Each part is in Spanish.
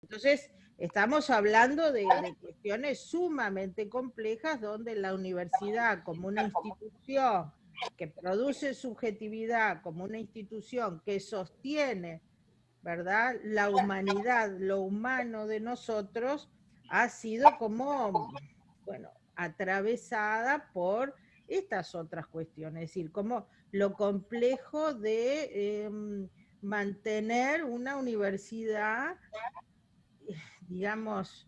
Entonces, estamos hablando de cuestiones sumamente complejas donde la universidad como una institución que produce subjetividad, como una institución que sostiene, ¿verdad?, la humanidad, lo humano de nosotros, ha sido como, bueno, atravesada por estas otras cuestiones, es decir, como lo complejo de mantener una universidad, digamos,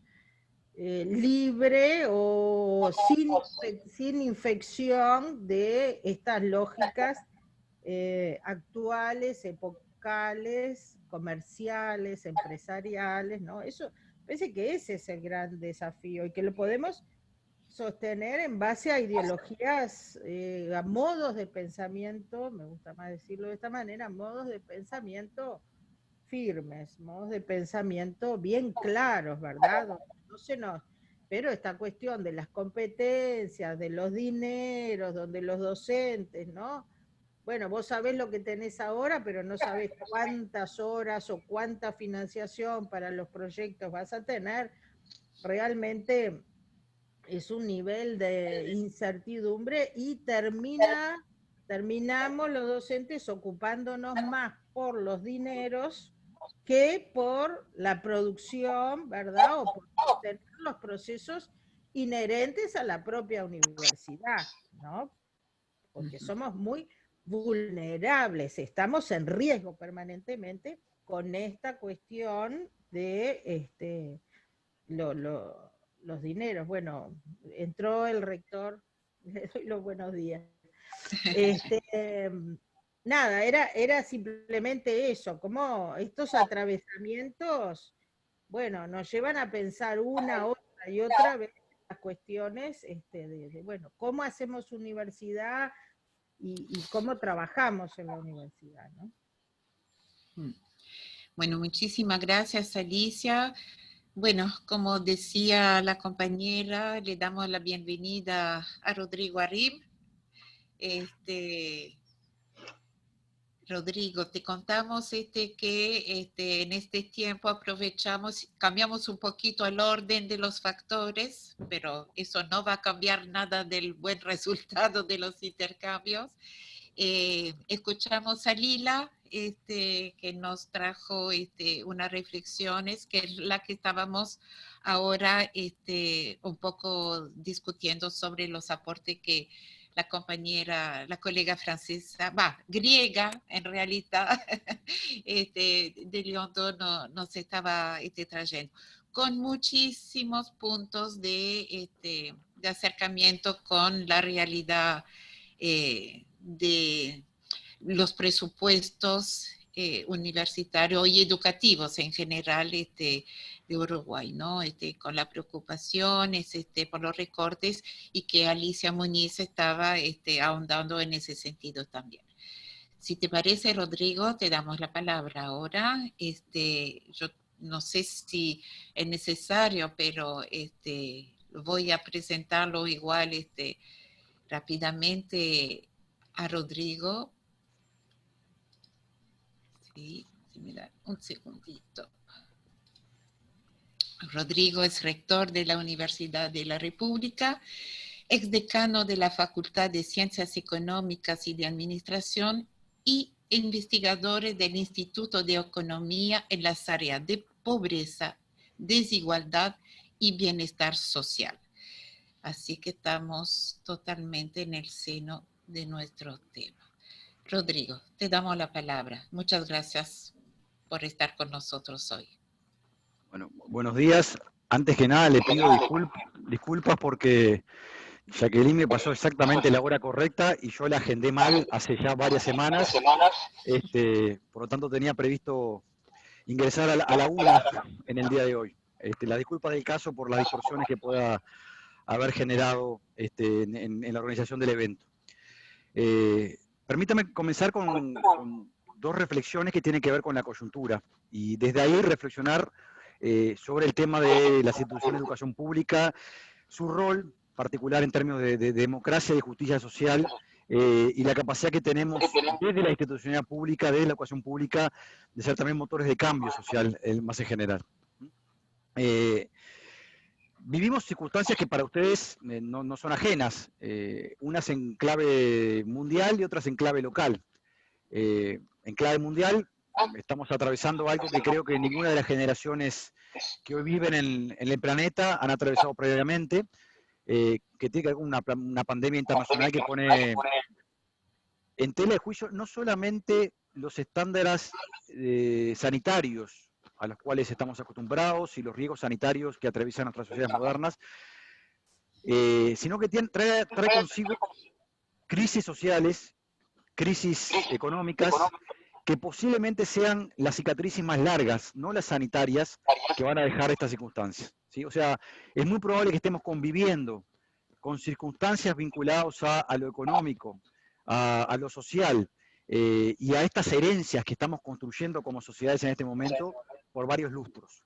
libre o sin infección de estas lógicas actuales, epocales, comerciales, empresariales, ¿no? Eso, parece que ese es el gran desafío y que lo podemos sostener en base a ideologías, a modos de pensamiento, me gusta más decirlo de esta manera, modos de pensamiento firmes, modos de pensamiento bien claros, ¿verdad? Donde no se nos... Pero esta cuestión de las competencias, de los dineros, donde los docentes, ¿no? Bueno, vos sabés lo que tenés ahora, pero no sabés cuántas horas o cuánta financiación para los proyectos vas a tener. Realmente es un nivel de incertidumbre y terminamos los docentes ocupándonos más por los dineros que por la producción, ¿verdad? O por sostener los procesos inherentes a la propia universidad, ¿no? Porque somos muy vulnerables, estamos en riesgo permanentemente con esta cuestión de los dineros. Bueno, entró el rector, le doy los buenos días. Nada, era simplemente eso, como estos atravesamientos, bueno, nos llevan a pensar una, otra y otra vez las cuestiones bueno, cómo hacemos universidad y cómo trabajamos en la universidad, ¿no? Bueno, muchísimas gracias, Alicia. Bueno, como decía la compañera, le damos la bienvenida a Rodrigo Arrim. Rodrigo, te contamos que en este tiempo aprovechamos, cambiamos un poquito el orden de los factores, pero eso no va a cambiar nada del buen resultado de los intercambios. Escuchamos a Lila, que nos trajo unas reflexiones, que es la que estábamos ahora un poco discutiendo sobre los aportes que la compañera, la colega francesa, griega en realidad, de Lyondo nos estaba trayendo, con muchísimos puntos de acercamiento con la realidad de los presupuestos universitarios y educativos en general de Uruguay, ¿no? Con la preocupación por los recortes, y que Alicia Muñiz estaba ahondando en ese sentido también. Si te parece, Rodrigo, te damos la palabra ahora. Yo no sé si es necesario, pero voy a presentarlo igual rápidamente a Rodrigo. Sí, me da un segundito. Rodrigo es rector de la Universidad de la República, exdecano de la Facultad de Ciencias Económicas y de Administración y investigador del Instituto de Economía en las áreas de pobreza, desigualdad y bienestar social. Así que estamos totalmente en el seno de nuestro tema. Rodrigo, te damos la palabra. Muchas gracias por estar con nosotros hoy. Bueno, buenos días. Antes que nada le pido disculpas porque Jacqueline me pasó exactamente la hora correcta y yo la agendé mal hace ya varias semanas. Por lo tanto tenía previsto ingresar a la 1 en el día de hoy. La disculpa del caso por las distorsiones que pueda haber generado en la organización del evento. Permítame comenzar con dos reflexiones que tienen que ver con la coyuntura y desde ahí reflexionar sobre el tema de las instituciones de educación pública, su rol particular en términos de democracia y justicia social, y la capacidad que tenemos desde la institucionalidad pública, desde la educación pública, de ser también motores de cambio social más en general. Vivimos circunstancias que para ustedes no son ajenas, unas en clave mundial y otras en clave local. En clave mundial estamos atravesando algo que creo que ninguna de las generaciones que hoy viven en el planeta han atravesado previamente, que tiene que ver con una pandemia internacional que pone en tela de juicio no solamente los estándares sanitarios a los cuales estamos acostumbrados y los riesgos sanitarios que atraviesan nuestras sociedades modernas, sino que trae consigo crisis sociales, crisis económicas, que posiblemente sean las cicatrices más largas, no las sanitarias, que van a dejar estas circunstancias, ¿sí? O sea, es muy probable que estemos conviviendo con circunstancias vinculadas a lo económico, a lo social, y a estas herencias que estamos construyendo como sociedades en este momento por varios lustros.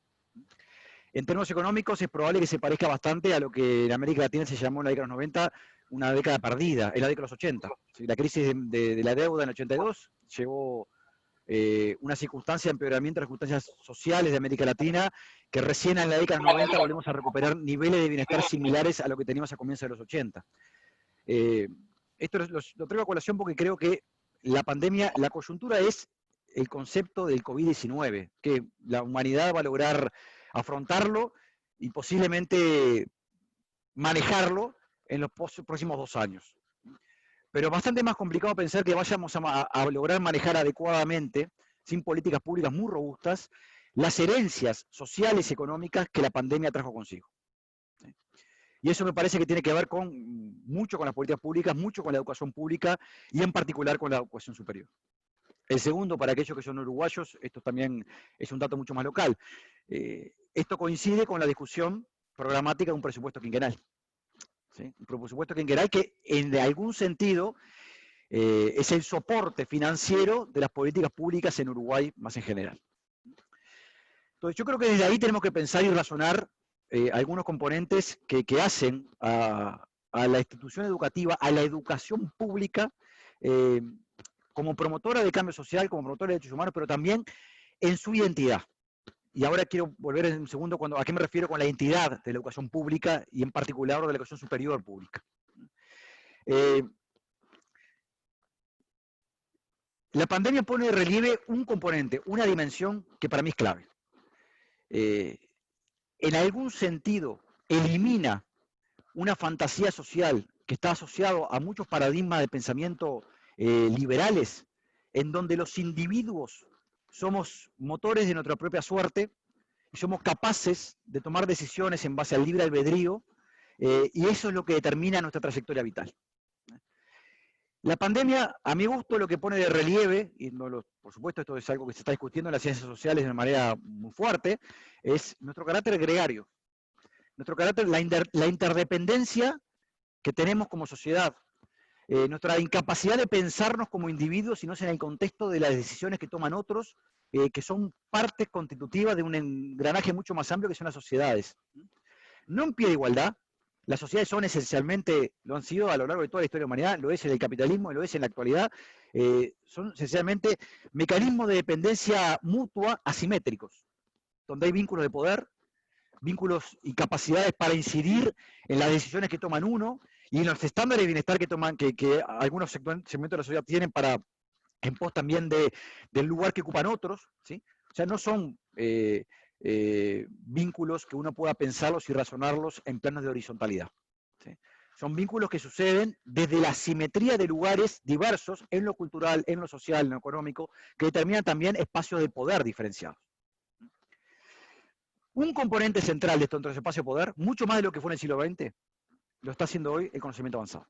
En términos económicos es probable que se parezca bastante a lo que en América Latina se llamó en la década de los 90 una década perdida, en la década de los 80. La crisis de la deuda en el 82 llevó una circunstancia de empeoramiento de las circunstancias sociales de América Latina, que recién en la década de los 90 volvemos a recuperar niveles de bienestar similares a lo que teníamos a comienzos de los 80. Esto lo traigo a colación porque creo que la pandemia, la coyuntura es el concepto del COVID-19, que la humanidad va a lograr afrontarlo y posiblemente manejarlo en los próximos 2 años. Pero es bastante más complicado pensar que vayamos a lograr manejar adecuadamente, sin políticas públicas muy robustas, las herencias sociales y económicas que la pandemia trajo consigo. Y eso me parece que tiene que ver mucho con las políticas públicas, mucho con la educación pública y en particular con la educación superior. El segundo, para aquellos que son uruguayos, esto también es un dato mucho más local. Esto coincide con la discusión programática de un presupuesto quinquenal. ¿Sí? Un presupuesto quinquenal que en algún sentido es el soporte financiero de las políticas públicas en Uruguay más en general. Entonces yo creo que desde ahí tenemos que pensar y razonar algunos componentes que hacen a la institución educativa, a la educación pública, como promotora de cambio social, como promotora de derechos humanos, pero también en su identidad. Y ahora quiero volver en un segundo a qué me refiero con la identidad de la educación pública y en particular de la educación superior pública. La pandemia pone de relieve un componente, una dimensión que para mí es clave. En algún sentido elimina una fantasía social que está asociado a muchos paradigmas de pensamiento liberales, en donde los individuos somos motores de nuestra propia suerte y somos capaces de tomar decisiones en base al libre albedrío, y eso es lo que determina nuestra trayectoria vital. La pandemia, a mi gusto, lo que pone de relieve, y por supuesto esto es algo que se está discutiendo en las ciencias sociales de manera muy fuerte, es nuestro carácter gregario, nuestro carácter, la interdependencia que tenemos como sociedad, nuestra incapacidad de pensarnos como individuos, sino en el contexto de las decisiones que toman otros, que son partes constitutivas de un engranaje mucho más amplio que son las sociedades. No en pie de igualdad, las sociedades son esencialmente, lo han sido a lo largo de toda la historia de la humanidad, lo es en el capitalismo y lo es en la actualidad, son esencialmente mecanismos de dependencia mutua asimétricos, donde hay vínculos de poder, vínculos y capacidades para incidir en las decisiones que toman uno y en los estándares de bienestar que algunos segmentos de la sociedad tienen en pos también del lugar que ocupan otros, ¿sí? O sea, no son vínculos que uno pueda pensarlos y razonarlos en planos de horizontalidad, ¿sí? Son vínculos que suceden desde la simetría de lugares diversos en lo cultural, en lo social, en lo económico, que determinan también espacios de poder diferenciados. Un componente central de estos espacios de poder, mucho más de lo que fue en el siglo XX, lo está haciendo hoy el conocimiento avanzado.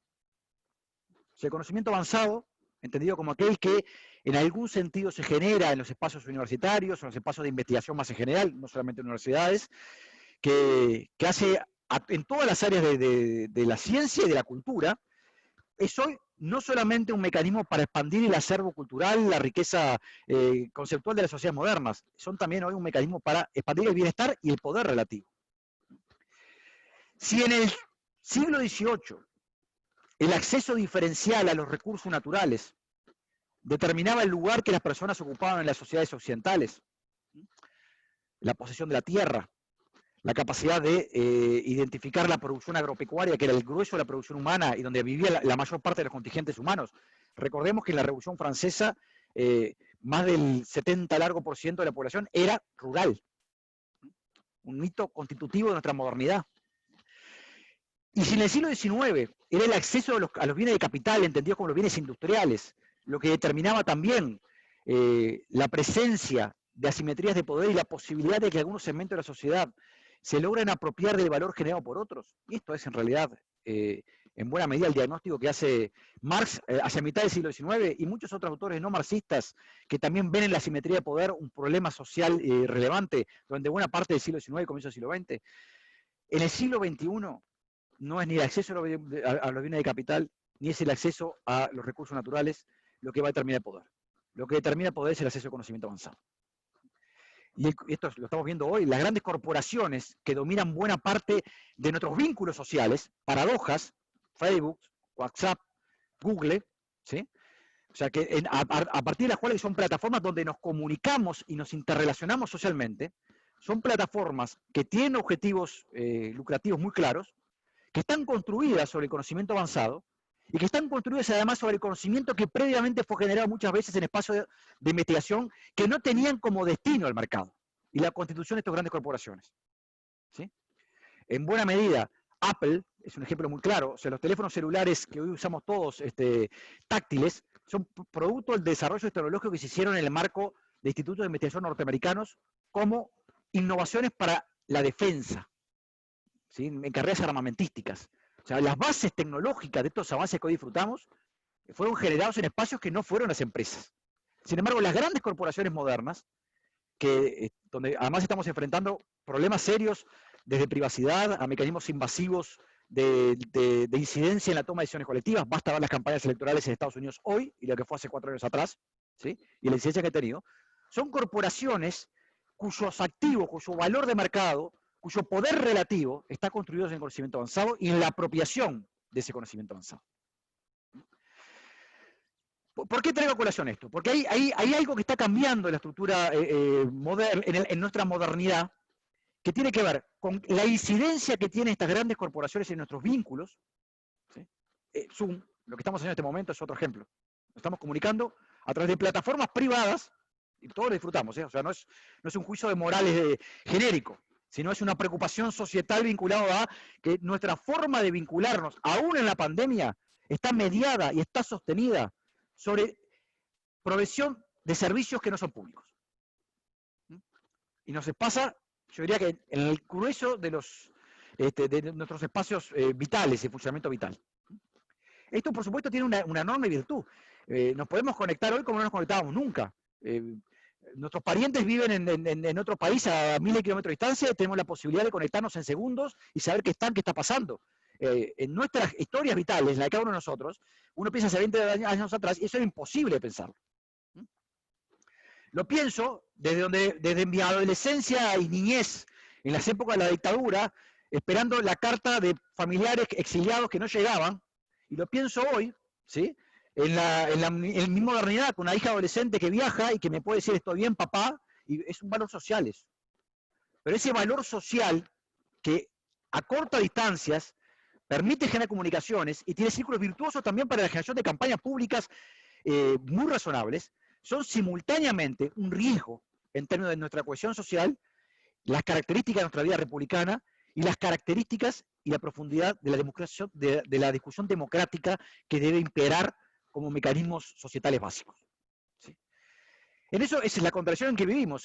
O sea, el conocimiento avanzado, entendido como aquel que en algún sentido se genera en los espacios universitarios, en los espacios de investigación más en general, no solamente en universidades, que hace en todas las áreas de la ciencia y de la cultura, es hoy no solamente un mecanismo para expandir el acervo cultural, la riqueza conceptual de las sociedades modernas, son también hoy un mecanismo para expandir el bienestar y el poder relativo. Si en el siglo XVIII el acceso diferencial a los recursos naturales determinaba el lugar que las personas ocupaban en las sociedades occidentales, la posesión de la tierra, la capacidad de identificar la producción agropecuaria, que era el grueso de la producción humana y donde vivía la mayor parte de los contingentes humanos. Recordemos que en la Revolución Francesa más del 70 largo por ciento de la población era rural. Un hito constitutivo de nuestra modernidad. Y si en el siglo XIX era el acceso a los bienes de capital, entendidos como los bienes industriales, lo que determinaba también la presencia de asimetrías de poder y la posibilidad de que algunos segmentos de la sociedad se logren apropiar del valor generado por otros. Y esto es en realidad, en buena medida, el diagnóstico que hace Marx hacia mitad del siglo XIX y muchos otros autores no marxistas que también ven en la asimetría de poder un problema social relevante durante buena parte del siglo XIX y comienzo del siglo XX. En el siglo XXI no es ni el acceso a los bienes de capital, ni es el acceso a los recursos naturales lo que va a determinar el poder. Lo que determina el poder es el acceso al conocimiento avanzado. Y esto lo estamos viendo hoy, las grandes corporaciones que dominan buena parte de nuestros vínculos sociales, paradojas, Facebook, WhatsApp, Google, ¿sí? O sea, que a partir de las cuales son plataformas donde nos comunicamos y nos interrelacionamos socialmente, son plataformas que tienen objetivos lucrativos muy claros, que están construidas sobre el conocimiento avanzado y que están construidas además sobre el conocimiento que previamente fue generado muchas veces en espacios de investigación que no tenían como destino el mercado y la constitución de estas grandes corporaciones. ¿Sí? En buena medida, Apple es un ejemplo muy claro. O sea, los teléfonos celulares que hoy usamos todos, táctiles, son producto del desarrollo tecnológico que se hicieron en el marco de institutos de investigación norteamericanos como innovaciones para la defensa, ¿sí? En carreras armamentísticas. O sea, las bases tecnológicas de estos avances que hoy disfrutamos fueron generados en espacios que no fueron las empresas. Sin embargo, las grandes corporaciones modernas, donde además estamos enfrentando problemas serios desde privacidad a mecanismos invasivos de incidencia en la toma de decisiones colectivas, basta ver las campañas electorales en Estados Unidos hoy y lo que fue hace 4 años atrás, ¿sí? Y la incidencia que ha tenido, son corporaciones cuyos activos, cuyo valor de mercado, cuyo poder relativo está construido en el conocimiento avanzado y en la apropiación de ese conocimiento avanzado. ¿Por qué traigo a colación esto? Porque hay algo que está cambiando en la estructura moderna, en nuestra modernidad, que tiene que ver con la incidencia que tienen estas grandes corporaciones en nuestros vínculos. ¿Sí? Zoom, lo que estamos haciendo en este momento es otro ejemplo. Nos estamos comunicando a través de plataformas privadas, y todos lo disfrutamos, o sea, no es un juicio de morales genérico, sino es una preocupación societal vinculada a que nuestra forma de vincularnos, aún en la pandemia, está mediada y está sostenida sobre provisión de servicios que no son públicos. Y nos pasa, yo diría que en el grueso de nuestros espacios vitales, de funcionamiento vital. Esto, por supuesto, tiene una enorme virtud. Nos podemos conectar hoy como no nos conectábamos nunca. Nuestros parientes viven en otro país a miles de kilómetros de distancia y tenemos la posibilidad de conectarnos en segundos y saber qué está pasando. En nuestras historias vitales, la de cada uno de nosotros, uno piensa hace 20 años atrás y eso era imposible pensarlo. Lo pienso desde mi adolescencia y niñez, en las épocas de la dictadura, esperando la carta de familiares exiliados que no llegaban, y lo pienso hoy, ¿sí? En mi modernidad, con una hija adolescente que viaja y que me puede decir estoy bien, papá, y es un valor social eso. Pero ese valor social que acorta distancias, permite generar comunicaciones y tiene círculos virtuosos también para la generación de campañas públicas muy razonables, son simultáneamente un riesgo en términos de nuestra cohesión social, las características de nuestra vida republicana y las características y la profundidad de la discusión democrática que debe imperar como mecanismos societales básicos. ¿Sí? En eso, esa es la contradicción en que vivimos.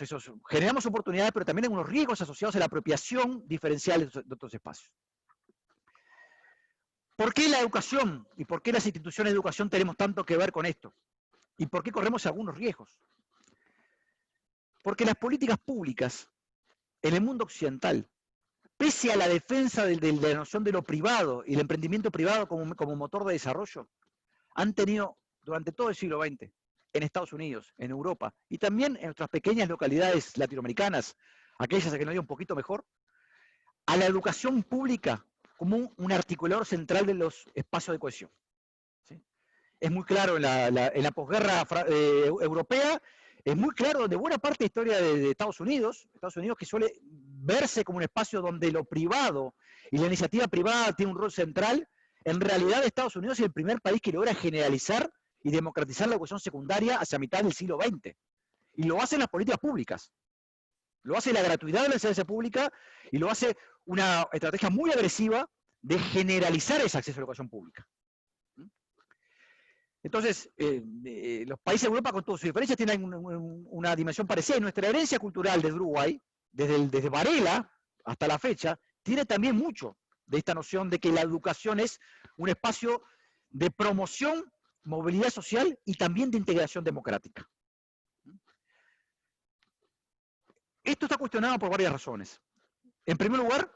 Generamos oportunidades, pero también hay unos riesgos asociados a la apropiación diferencial de otros espacios. ¿Por qué la educación y por qué las instituciones de educación tenemos tanto que ver con esto? ¿Y por qué corremos algunos riesgos? Porque las políticas públicas en el mundo occidental, pese a la defensa de la noción de lo privado y el emprendimiento privado como motor de desarrollo, han tenido durante todo el siglo XX, en Estados Unidos, en Europa, y también en nuestras pequeñas localidades latinoamericanas, aquellas a que nos dio un poquito mejor, a la educación pública como un articulador central de los espacios de cohesión. ¿Sí? Es muy claro en la posguerra europea, es muy claro de buena parte de la historia de Estados Unidos que suele verse como un espacio donde lo privado y la iniciativa privada tiene un rol central, en realidad Estados Unidos es el primer país que logra generalizar y democratizar la educación secundaria hacia mitad del siglo XX. Y lo hace en las políticas públicas. Lo hace la gratuidad de la enseñanza pública y lo hace una estrategia muy agresiva de generalizar ese acceso a la educación pública. Entonces, los países de Europa, con todas sus diferencias, tienen una dimensión parecida. Y nuestra herencia cultural de Uruguay, desde Varela hasta la fecha, tiene también mucho de esta noción de que la educación es un espacio de promoción, movilidad social y también de integración democrática. Esto está cuestionado por varias razones. En primer lugar,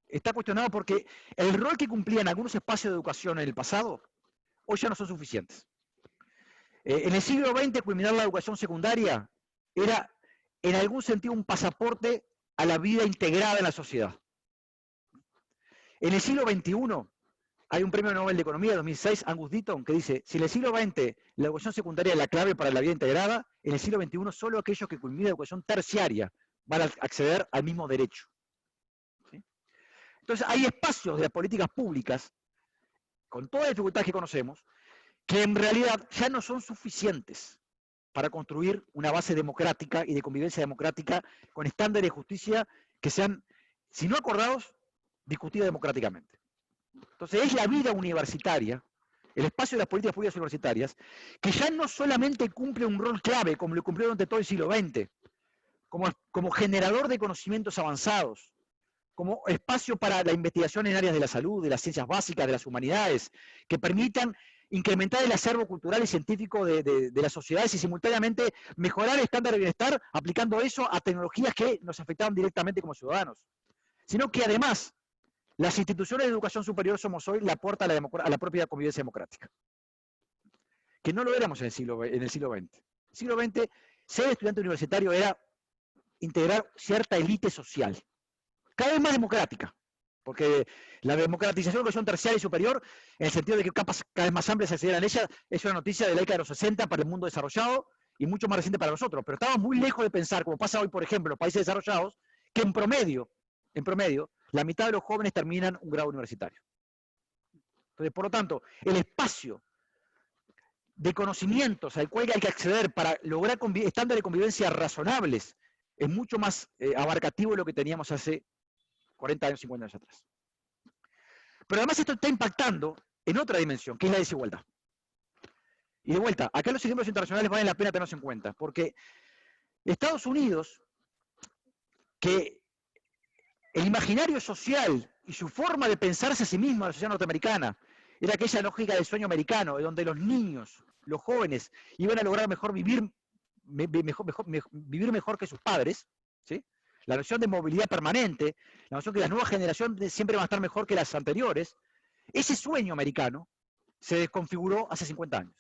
está cuestionado porque el rol que cumplían algunos espacios de educación en el pasado, hoy ya no son suficientes. En el siglo XX, culminar la educación secundaria era, en algún sentido, un pasaporte a la vida integrada en la sociedad. En el siglo XXI, hay un premio Nobel de Economía de 2006, Angus Deaton, que dice, si en el siglo XX la educación secundaria es la clave para la vida integrada, en el siglo XXI solo aquellos que culminan la educación terciaria van a acceder al mismo derecho. ¿Sí? Entonces, hay espacios de las políticas públicas, con todas las dificultades que conocemos, que en realidad ya no son suficientes para construir una base democrática y de convivencia democrática con estándares de justicia que sean, si no acordados, discutidos democráticamente. Entonces es la vida universitaria, el espacio de las políticas públicas universitarias, que ya no solamente cumple un rol clave, como lo cumplió durante todo el siglo XX, como generador de conocimientos avanzados, como espacio para la investigación en áreas de la salud, de las ciencias básicas, de las humanidades, que permitan incrementar el acervo cultural y científico de las sociedades y simultáneamente mejorar el estándar de bienestar aplicando eso a tecnologías que nos afectaban directamente como ciudadanos. Sino que además, las instituciones de educación superior somos hoy la puerta a la propia convivencia democrática. Que no lo éramos en el siglo XX. En el siglo XX, ser estudiante universitario era integrar cierta élite social, cada vez más democrática, porque la democratización de la educación terciaria y superior, en el sentido de que capas cada vez más amplias accedieran a ella, es una noticia de la década de los 60 para el mundo desarrollado y mucho más reciente para nosotros, pero estamos muy lejos de pensar, como pasa hoy, por ejemplo, en los países desarrollados, que en promedio, la mitad de los jóvenes terminan un grado universitario. Entonces, por lo tanto, el espacio de conocimientos al cual hay que acceder para lograr estándares de convivencia razonables es mucho más abarcativo de lo que teníamos hace 40 años, 50 años atrás. Pero además esto está impactando en otra dimensión, que es la desigualdad. Y de vuelta, acá los ejemplos internacionales valen la pena tenerlos en cuenta, porque Estados Unidos, que el imaginario social y su forma de pensarse a sí misma, la sociedad norteamericana, era aquella lógica del sueño americano, de donde los niños, los jóvenes, iban a lograr vivir mejor que sus padres, ¿sí? La noción de movilidad permanente, la noción que las nuevas generaciones siempre van a estar mejor que las anteriores, ese sueño americano se desconfiguró hace 50 años.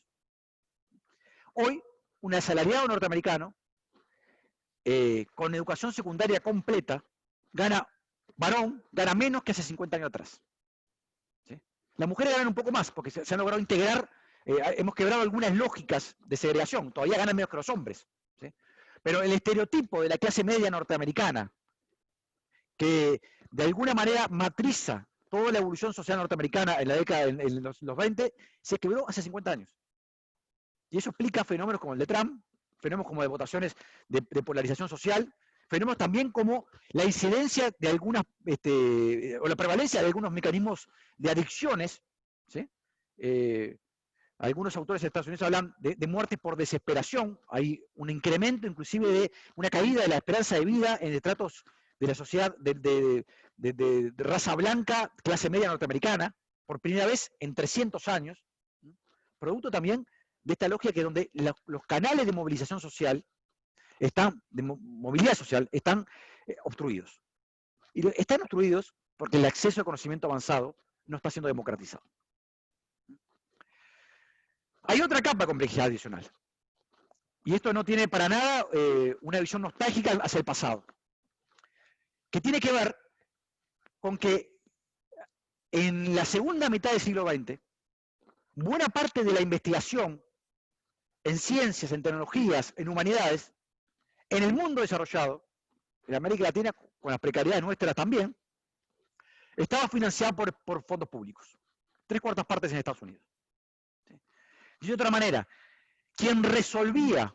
Hoy, un asalariado norteamericano, con educación secundaria completa, varón gana menos que hace 50 años atrás. ¿Sí? Las mujeres ganan un poco más, porque se han logrado integrar, hemos quebrado algunas lógicas de segregación, todavía ganan menos que los hombres. ¿Sí? Pero el estereotipo de la clase media norteamericana, que de alguna manera matriza toda la evolución social norteamericana en la década, en los 20, se quebró hace 50 años. Y eso explica fenómenos como el de Trump, fenómenos como de votaciones de polarización social, fenómenos también como la incidencia de algunas, o la prevalencia de algunos mecanismos de adicciones, ¿sí? Algunos autores de Estados Unidos hablan de muertes por desesperación, hay un incremento inclusive de una caída de la esperanza de vida en estratos de la sociedad de raza blanca, clase media norteamericana, por primera vez en 300 años, producto también de esta lógica que donde los canales de movilización social, de movilidad social, están obstruidos. Y están obstruidos porque el acceso al conocimiento avanzado no está siendo democratizado. Hay otra capa de complejidad adicional. Y esto no tiene para nada una visión nostálgica hacia el pasado. Que tiene que ver con que en la segunda mitad del siglo XX, buena parte de la investigación en ciencias, en tecnologías, en humanidades, en el mundo desarrollado, en América Latina, con las precariedades nuestras también, estaba financiada por fondos públicos. 3/4 partes en Estados Unidos. ¿Sí? De otra manera, quien resolvía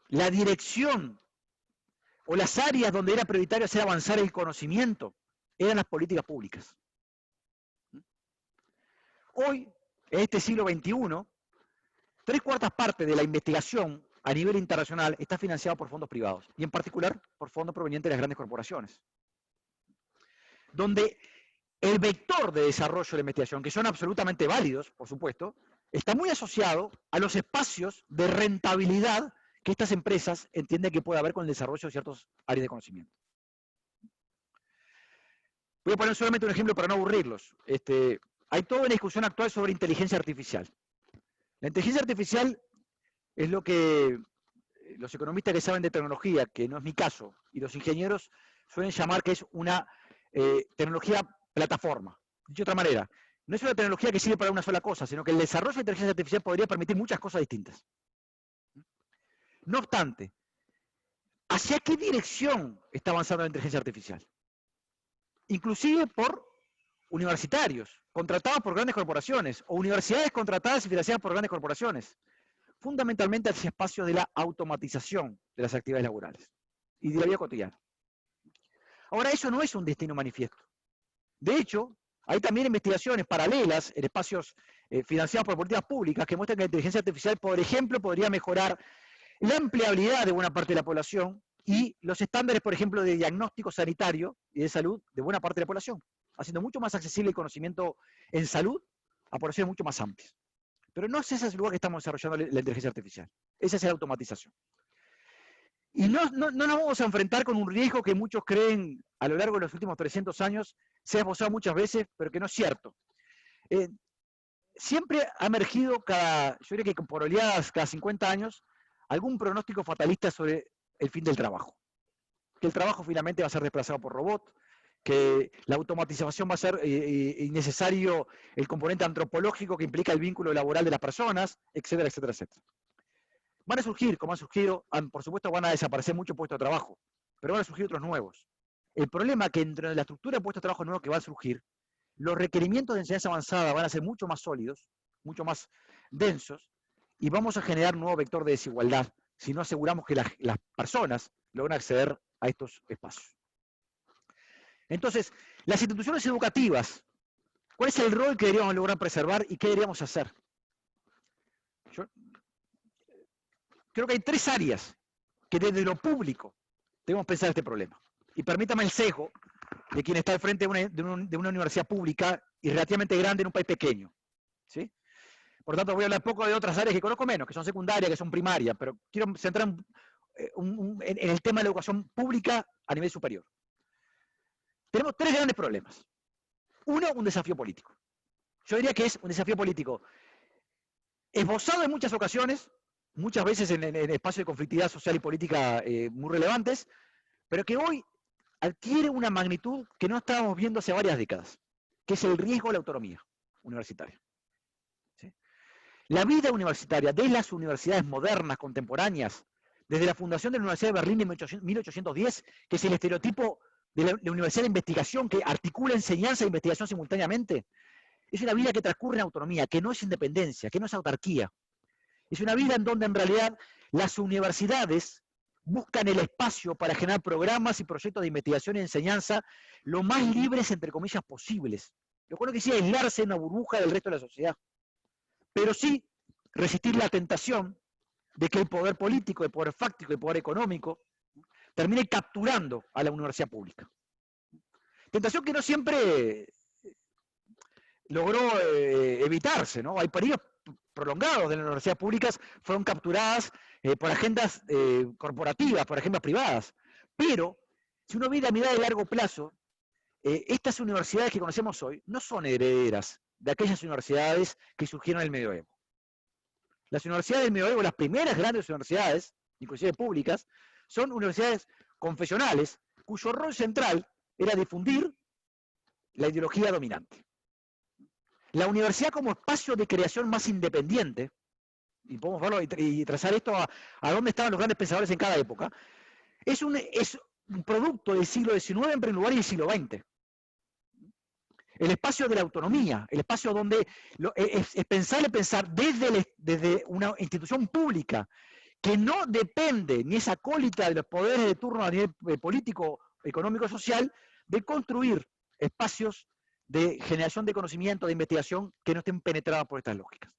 la dirección o las áreas donde era prioritario hacer avanzar el conocimiento eran las políticas públicas. Hoy, en este siglo XXI, 3/4 partes de la investigación a nivel internacional está financiada por fondos privados, y en particular por fondos provenientes de las grandes corporaciones, donde el vector de desarrollo de la investigación, que son absolutamente válidos, por supuesto, está muy asociado a los espacios de rentabilidad que estas empresas entienden que puede haber con el desarrollo de ciertas áreas de conocimiento. Voy a poner solamente un ejemplo para no aburrirlos. Hay toda una discusión actual sobre inteligencia artificial. La inteligencia artificial es lo que los economistas que saben de tecnología, que no es mi caso, y los ingenieros suelen llamar que es una tecnología plataforma. De otra manera, no es una tecnología que sirve para una sola cosa, sino que el desarrollo de inteligencia artificial podría permitir muchas cosas distintas. No obstante, ¿hacia qué dirección está avanzando la inteligencia artificial? Inclusive por universitarios, contratados por grandes corporaciones, o universidades contratadas y financiadas por grandes corporaciones, fundamentalmente hacia espacios de la automatización de las actividades laborales y de la vida cotidiana. Ahora, eso no es un destino manifiesto. De hecho, hay también investigaciones paralelas en espacios financiados por políticas públicas que muestran que la inteligencia artificial, por ejemplo, podría mejorar la empleabilidad de buena parte de la población y los estándares, por ejemplo, de diagnóstico sanitario y de salud de buena parte de la población, haciendo mucho más accesible el conocimiento en salud a poblaciones mucho más amplias. Pero no es ese el lugar que estamos desarrollando la inteligencia artificial. Esa es la automatización. Y no nos vamos a enfrentar con un riesgo que muchos creen a lo largo de los últimos 300 años, se ha esbozado muchas veces, pero que no es cierto. Siempre ha emergido yo diría que por oleadas cada 50 años, algún pronóstico fatalista sobre el fin del trabajo. Que el trabajo finalmente va a ser desplazado por robots, que la automatización va a ser innecesario el componente antropológico que implica el vínculo laboral de las personas, etcétera, etcétera, etcétera. Van a surgir, como han surgido, por supuesto van a desaparecer muchos puestos de trabajo, pero van a surgir otros nuevos. El problema es que dentro de la estructura de puestos de trabajo nuevos que van a surgir, los requerimientos de enseñanza avanzada van a ser mucho más sólidos, mucho más densos, y vamos a generar un nuevo vector de desigualdad si no aseguramos que las personas logran acceder a estos espacios. Entonces, las instituciones educativas, ¿cuál es el rol que deberíamos lograr preservar y qué deberíamos hacer? Yo creo que hay 3 áreas que desde lo público debemos pensar este problema. Y permítame el sesgo de quien está al frente de una universidad pública y relativamente grande en un país pequeño. ¿Sí? Por lo tanto, voy a hablar poco de otras áreas que conozco menos, que son secundarias, que son primarias, pero quiero centrar en el tema de la educación pública a nivel superior. Tenemos 3 grandes problemas. Uno, un desafío político. Yo diría que es un desafío político esbozado en muchas ocasiones, muchas veces en espacios de conflictividad social y política muy relevantes, pero que hoy adquiere una magnitud que no estábamos viendo hace varias décadas, que es el riesgo de la autonomía universitaria. ¿Sí? La vida universitaria de las universidades modernas, contemporáneas, desde la fundación de la Universidad de Berlín en 1810, que es el estereotipo de la universidad de investigación que articula enseñanza e investigación simultáneamente, es una vida que transcurre en autonomía, que no es independencia, que no es autarquía. Es una vida en donde en realidad las universidades buscan el espacio para generar programas y proyectos de investigación y enseñanza lo más libres, entre comillas, posibles. Lo cual no quisiera aislarse en una burbuja del resto de la sociedad. Pero sí resistir la tentación de que el poder político, el poder fáctico, el poder económico termine capturando a la universidad pública. Tentación que no siempre logró evitarse, ¿no? Hay periodos prolongados de las universidades públicas fueron capturadas por agendas corporativas, por agendas privadas. Pero, si uno mira a mirada de largo plazo, estas universidades que conocemos hoy no son herederas de aquellas universidades que surgieron en el medioevo. Las universidades del medioevo, las primeras grandes universidades, inclusive públicas, son universidades confesionales, cuyo rol central era difundir la ideología dominante. La universidad como espacio de creación más independiente, y podemos verlo y trazar esto a dónde estaban los grandes pensadores en cada época, es un producto del siglo XIX en primer lugar y del siglo XX. El espacio de la autonomía, el espacio donde es pensar desde una institución pública que no depende ni es acólita de los poderes de turno a nivel político, económico, social, de construir espacios de generación de conocimiento, de investigación, que no estén penetrados por estas lógicas.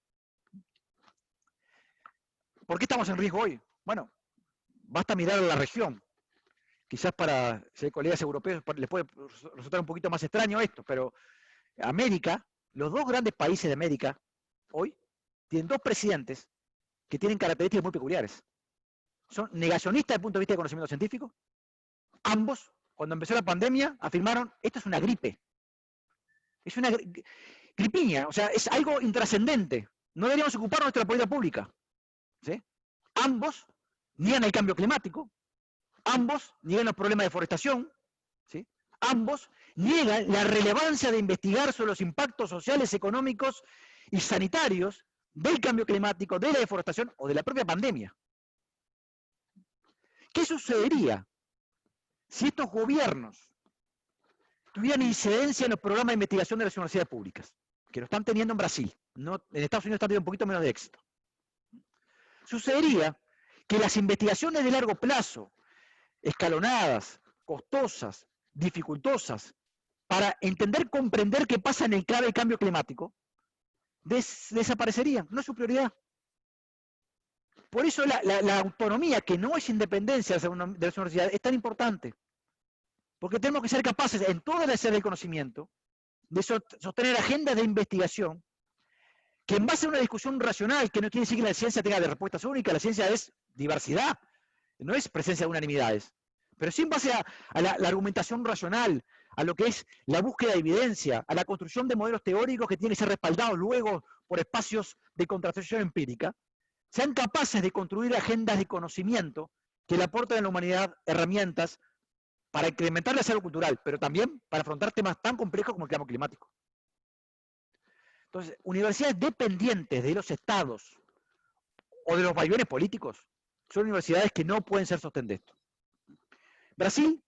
¿Por qué estamos en riesgo hoy? Bueno, basta mirar a la región. Quizás para colegas europeos les puede resultar un poquito más extraño esto, pero América, los dos grandes países de América, hoy, tienen dos presidentes que tienen características muy peculiares. Son negacionistas desde el punto de vista del conocimiento científico. Ambos, cuando empezó la pandemia, afirmaron, esto es una gripe. Es una gripiña, o sea, es algo intrascendente. No deberíamos ocuparnos de nuestra política pública. ¿Sí? Ambos niegan el cambio climático, ambos niegan los problemas de deforestación, ¿sí? Ambos niegan la relevancia de investigar sobre los impactos sociales, económicos y sanitarios del cambio climático, de la deforestación o de la propia pandemia. ¿Qué sucedería si estos gobiernos tuvieran incidencia en los programas de investigación de las universidades públicas? Que lo están teniendo en Brasil, no, en Estados Unidos están teniendo un poquito menos de éxito. Sucedería que las investigaciones de largo plazo, escalonadas, costosas, dificultosas, para entender, comprender qué pasa en el clave del cambio climático, desaparecerían, no es su prioridad. Por eso la autonomía, que no es independencia de las universidades, es tan importante. Porque tenemos que ser capaces, en toda la esfera del conocimiento, de sostener agendas de investigación que en base a una discusión racional, que no quiere decir que la ciencia tenga de respuestas únicas, la ciencia es diversidad, no es presencia de unanimidades, pero sí en base a la argumentación racional, a lo que es la búsqueda de evidencia, a la construcción de modelos teóricos que tienen que ser respaldados luego por espacios de contrastación empírica, sean capaces de construir agendas de conocimiento que le aporten a la humanidad herramientas para incrementar el acervo cultural, pero también para afrontar temas tan complejos como el cambio climático. Entonces, universidades dependientes de los estados o de los vaivenes políticos son universidades que no pueden ser sostén de esto. Brasil,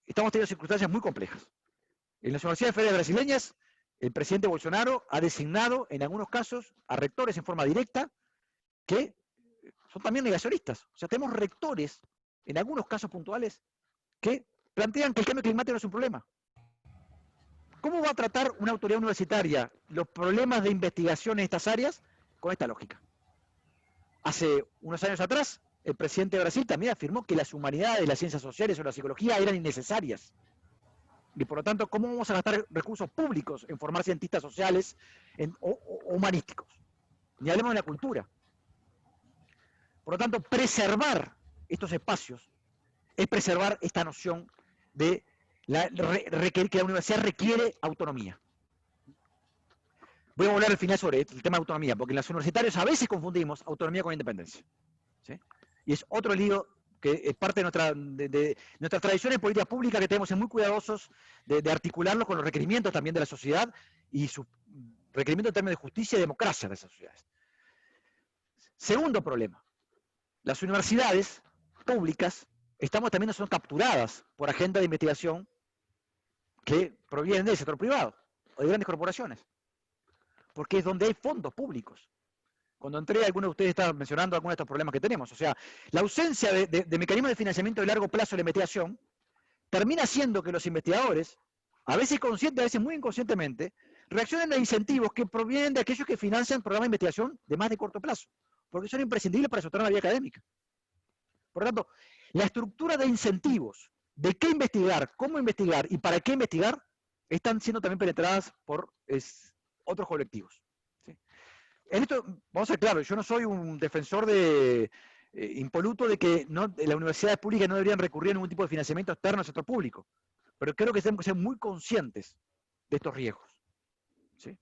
estamos teniendo circunstancias muy complejas. En las universidades federales brasileñas, el presidente Bolsonaro ha designado, en algunos casos, a rectores en forma directa que son también negacionistas. O sea, tenemos rectores, en algunos casos puntuales, que plantean que el cambio climático no es un problema. ¿Cómo va a tratar una autoridad universitaria los problemas de investigación en estas áreas? Con esta lógica. Hace unos años atrás, el presidente de Brasil también afirmó que las humanidades, las ciencias sociales o la psicología eran innecesarias. Y por lo tanto, ¿cómo vamos a gastar recursos públicos en formar cientistas sociales o humanísticos? Ni hablemos de la cultura. Por lo tanto, preservar estos espacios es preservar esta noción de que la universidad requiere autonomía. Voy a volver al final sobre el tema de autonomía, porque en los universitarios a veces confundimos autonomía con independencia. ¿Sí? Y es otro lío que es parte de nuestras tradiciones de política pública, que tenemos que ser muy cuidadosos de articularlos con los requerimientos también de la sociedad y sus requerimientos en términos de justicia y democracia de esas sociedades. Segundo problema. Las universidades públicas también son capturadas por agendas de investigación que provienen del sector privado o de grandes corporaciones, porque es donde hay fondos públicos. Cuando entré, algunos de ustedes estaban mencionando algunos de estos problemas que tenemos. O sea, la ausencia de mecanismos de financiamiento de largo plazo de la investigación termina haciendo que los investigadores, a veces conscientes, a veces muy inconscientemente, reaccionen a incentivos que provienen de aquellos que financian programas de investigación de más de corto plazo, porque son imprescindibles para sostener la vida académica. Por lo tanto, la estructura de incentivos de qué investigar, cómo investigar y para qué investigar están siendo también penetradas por otros colectivos. ¿Sí? En esto, vamos a ser claros, yo no soy un defensor impoluto de que las universidades públicas no deberían recurrir a ningún tipo de financiamiento externo al sector público, pero creo que tenemos que ser muy conscientes de estos riesgos. ¿Sí?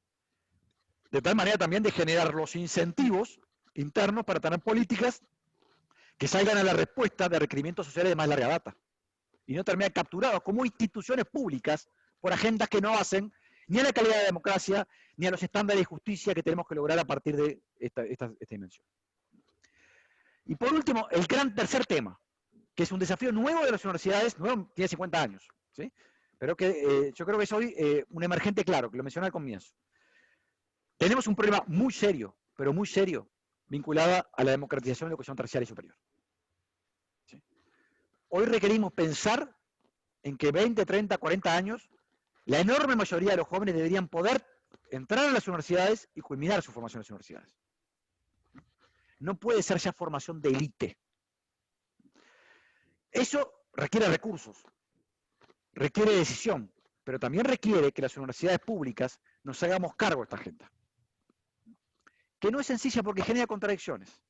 De tal manera también de generar los incentivos internos para tener políticas que salgan a la respuesta de requerimientos sociales de más larga data y no terminan capturados como instituciones públicas por agendas que no hacen ni a la calidad de la democracia ni a los estándares de justicia que tenemos que lograr a partir de esta dimensión. Y por último, el gran tercer tema, que es un desafío nuevo de las universidades, nuevo, tiene 50 años, ¿sí? Pero que yo creo que es hoy un emergente claro, que lo mencioné al comienzo. Tenemos un problema muy serio, pero muy serio, vinculado a la democratización de la educación terciaria y superior. ¿Sí? Hoy requerimos pensar en que 20, 30, 40 años, la enorme mayoría de los jóvenes deberían poder entrar a las universidades y culminar su formación en las universidades. No puede ser ya formación de élite. Eso requiere recursos, requiere decisión, pero también requiere que las universidades públicas nos hagamos cargo de esta agenda. Que no es sencilla porque genera contradicciones.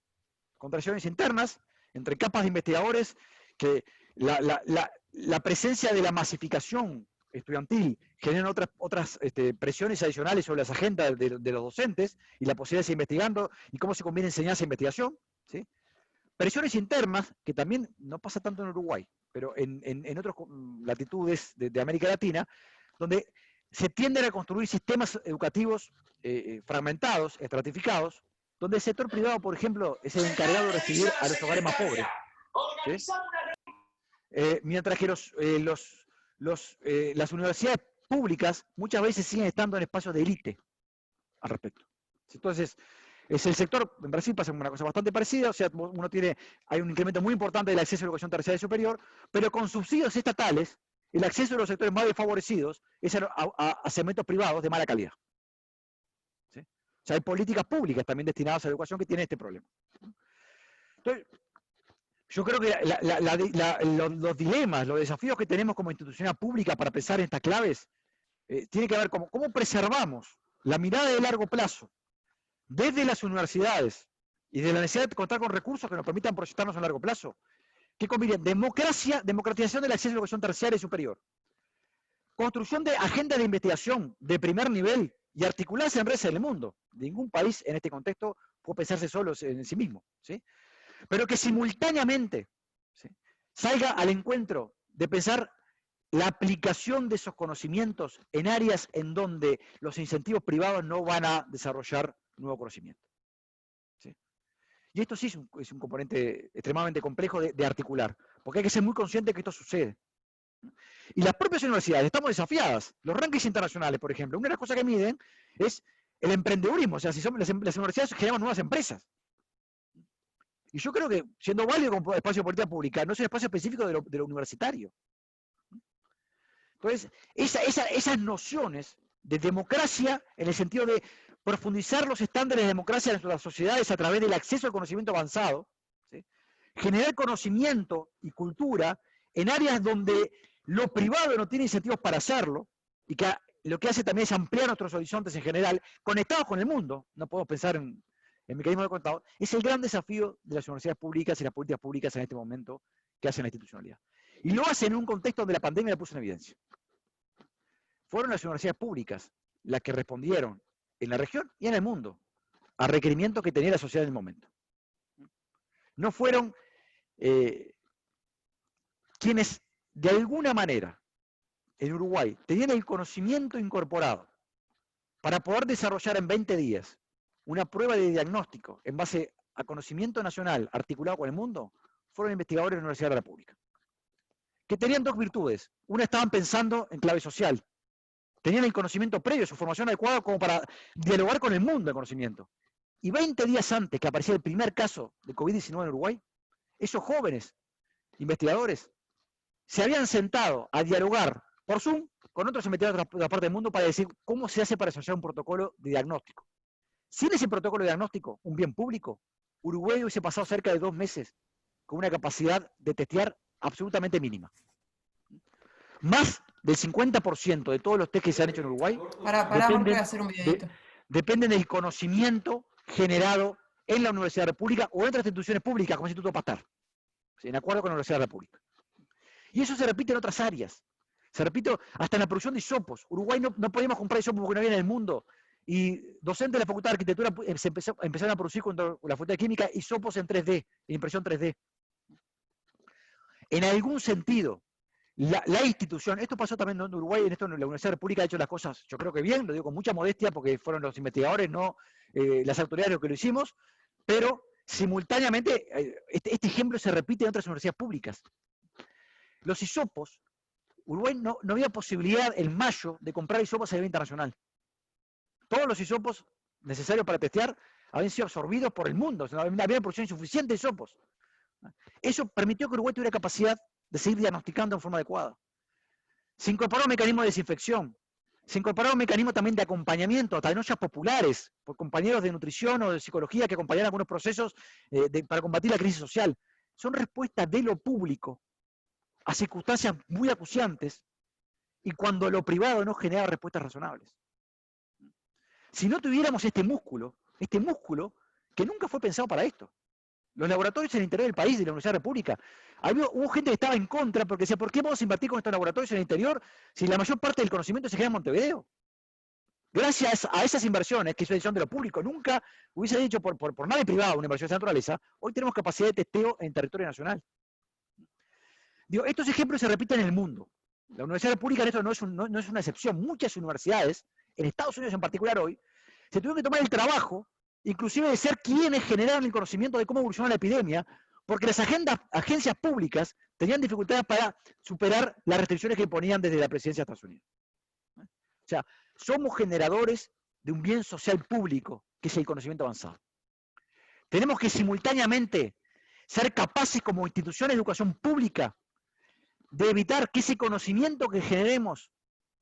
Contradicciones internas entre capas de investigadores, que la presencia de la masificación estudiantil genera otras presiones adicionales sobre las agendas de los docentes y la posibilidad de seguir investigando y cómo se combina enseñanza e investigación, ¿sí? Presiones internas, que también no pasa tanto en Uruguay, pero en otras latitudes de América Latina, donde se tienden a construir sistemas educativos fragmentados, estratificados, donde el sector privado, por ejemplo, es el encargado de recibir a los hogares más pobres, ¿sí? Mientras que las universidades públicas muchas veces siguen estando en espacios de élite al respecto. Entonces, es el sector, en Brasil pasa una cosa bastante parecida, o sea, hay un incremento muy importante del acceso a la educación terciaria y superior, pero con subsidios estatales, el acceso de los sectores más desfavorecidos es a segmentos privados de mala calidad. ¿Sí? O sea, hay políticas públicas también destinadas a la educación que tienen este problema. Entonces, yo creo que los dilemas, los desafíos que tenemos como institución pública para pensar en estas claves, tiene que ver con cómo preservamos la mirada de largo plazo desde las universidades y de la necesidad de contar con recursos que nos permitan proyectarnos a largo plazo, que combinen democratización del acceso a la educación terciaria y superior, construcción de agendas de investigación de primer nivel y articularse en redes del mundo. Ningún país en este contexto puede pensarse solo en sí mismo, ¿sí? Pero que simultáneamente, ¿sí?, salga al encuentro de pensar la aplicación de esos conocimientos en áreas en donde los incentivos privados no van a desarrollar nuevo conocimiento. ¿Sí? Y esto sí es un componente extremadamente complejo de articular, porque hay que ser muy consciente de que esto sucede. Y las propias universidades estamos desafiadas. Los rankings internacionales, por ejemplo, una de las cosas que miden es el emprendedurismo, o sea, si son, las universidades generan nuevas empresas. Y yo creo que, siendo válido como espacio de política pública, no es un espacio específico de lo universitario. Entonces, esas nociones de democracia, en el sentido de profundizar los estándares de democracia en nuestras sociedades a través del acceso al conocimiento avanzado, ¿sí?, generar conocimiento y cultura en áreas donde lo privado no tiene incentivos para hacerlo, y que lo que hace también es ampliar nuestros horizontes en general, conectados con el mundo, no podemos pensar en mecanismos de contado, es el gran desafío de las universidades públicas y las políticas públicas en este momento que hacen la institucionalidad. Y lo hacen en un contexto donde la pandemia la puso en evidencia. Fueron las universidades públicas las que respondieron en la región y en el mundo a requerimientos que tenía la sociedad en el momento. No fueron quienes de alguna manera en Uruguay tenían el conocimiento incorporado para poder desarrollar en 20 días una prueba de diagnóstico en base a conocimiento nacional articulado con el mundo, fueron investigadores de la Universidad de la República, que tenían dos virtudes. Una, estaban pensando en clave social, tenían el conocimiento previo, su formación adecuada como para dialogar con el mundo del conocimiento. Y 20 días antes que apareciera el primer caso de COVID-19 en Uruguay, esos jóvenes investigadores se habían sentado a dialogar por Zoom con otros investigadores de otra parte del mundo para decir cómo se hace para desarrollar un protocolo de diagnóstico. Sin ese protocolo de diagnóstico, un bien público, Uruguay hubiese pasado cerca de 2 meses con una capacidad de testear absolutamente mínima. Más del 50% de todos los test que se han hecho en Uruguay dependen del conocimiento generado en la Universidad de la República o en otras instituciones públicas, como el Instituto Pasteur, en acuerdo con la Universidad de la República. Y eso se repite en otras áreas. Se repite hasta en la producción de hisopos. Uruguay no podíamos comprar hisopos porque no había en el mundo. Y docentes de la Facultad de Arquitectura empezaron a producir con la Facultad de Química hisopos en 3D, en impresión 3D. En algún sentido, la institución, esto pasó también en Uruguay, en esto la Universidad de la República ha hecho las cosas, yo creo que bien, lo digo con mucha modestia porque fueron los investigadores, no las autoridades los que lo hicimos, pero simultáneamente, este ejemplo se repite en otras universidades públicas. Los hisopos, Uruguay no había posibilidad en mayo de comprar hisopos a nivel internacional. Todos los hisopos necesarios para testear habían sido absorbidos por el mundo, o sea, había producción insuficiente de hisopos. Eso permitió que Uruguay tuviera capacidad de seguir diagnosticando en forma adecuada. Se incorporó un mecanismo de desinfección, se incorporó un mecanismo también de acompañamiento, también ollas populares, por compañeros de nutrición o de psicología que acompañan algunos procesos para combatir la crisis social. Son respuestas de lo público a circunstancias muy acuciantes y cuando lo privado no genera respuestas razonables. Si no tuviéramos este músculo que nunca fue pensado para esto, los laboratorios en el interior del país, de la Universidad de la República, hubo gente que estaba en contra porque decía, ¿por qué vamos a invertir con estos laboratorios en el interior si la mayor parte del conocimiento se genera en Montevideo? Gracias a esas inversiones, que es una decisión de lo público, nunca hubiese dicho por nadie privado una inversión de esa naturaleza, hoy tenemos capacidad de testeo en territorio nacional. Digo, estos ejemplos se repiten en el mundo. La Universidad de la República en esto no es una excepción. Muchas universidades, en Estados Unidos en particular hoy, se tuvieron que tomar el trabajo, inclusive de ser quienes generaron el conocimiento de cómo evolucionó la epidemia, porque las agencias públicas tenían dificultades para superar las restricciones que imponían desde la presidencia de Estados Unidos. O sea, somos generadores de un bien social público, que es el conocimiento avanzado. Tenemos que simultáneamente ser capaces como institución de educación pública de evitar que ese conocimiento que generemos